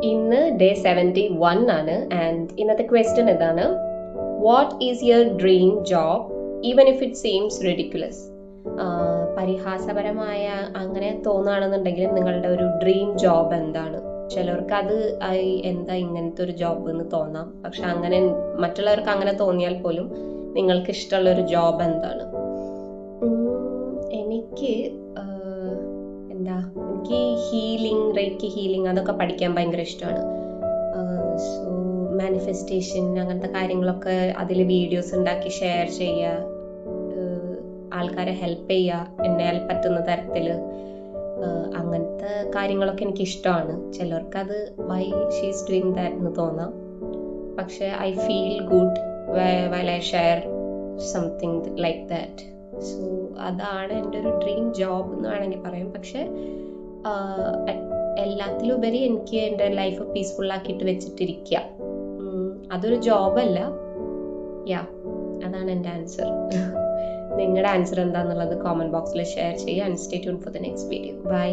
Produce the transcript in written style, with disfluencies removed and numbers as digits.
ഇന്ന് ഡേ 71 ആണ്. ആൻഡ് ഇന്നത്തെ ക്വസ്റ്റ്യൻ ഇതാണ്: what is your dream job even if it seems ridiculous? പരിഹാസപരമായ അങ്ങനെ തോന്നുകയാണെന്നുണ്ടെങ്കിൽ നിങ്ങളുടെ ഒരു ഡ്രീം ജോബ് എന്താണ്? ചിലർക്ക് അത് എന്താ ഇങ്ങനത്തെ ഒരു ജോബ് എന്ന് തോന്നാം. പക്ഷെ അങ്ങനെ മറ്റുള്ളവർക്ക് അങ്ങനെ തോന്നിയാൽ പോലും നിങ്ങൾക്ക് ഇഷ്ടമുള്ള ഒരു ജോബ് എന്താണ്? എനിക്ക് റേക്കി ഹീലിംഗ് അതൊക്കെ പഠിക്കാൻ ഭയങ്കര ഇഷ്ടമാണ്. സോ മാനിഫെസ്റ്റേഷൻ അങ്ങനത്തെ കാര്യങ്ങളൊക്കെ അതിൽ വീഡിയോസ് ഉണ്ടാക്കി ഷെയർ ചെയ്യുക, ആൾക്കാരെ ഹെൽപ്പ് ചെയ്യുക എന്നാൽ പറ്റുന്ന തരത്തിൽ, അങ്ങനത്തെ കാര്യങ്ങളൊക്കെ എനിക്ക് ഇഷ്ടമാണ്. ചിലർക്കത് വൈ ഷീസ് ഡൂയിങ് ദാറ്റ് എന്ന് തോന്നാം. പക്ഷെ I feel good while I share something like that. So അതാണ് എൻ്റെ ഒരു ഡ്രീം ജോബ് എന്ന് വേണമെങ്കിൽ പറയാം. പക്ഷെ എല്ലാത്തിലുപരി എനിക്ക് എൻ്റെ ലൈഫ് പീസ്ഫുൾ ആക്കിയിട്ട് വെച്ചിട്ടിരിക്കുക, അതൊരു ജോബല്ല. അതാണ് എൻ്റെ ആൻസർ. നിങ്ങളുടെ ആൻസർ എന്താണെന്നുള്ളത് കോമന്റ് ബോക്സിൽ ഷെയർ ചെയ്യുക. And stay tune for the next video. By.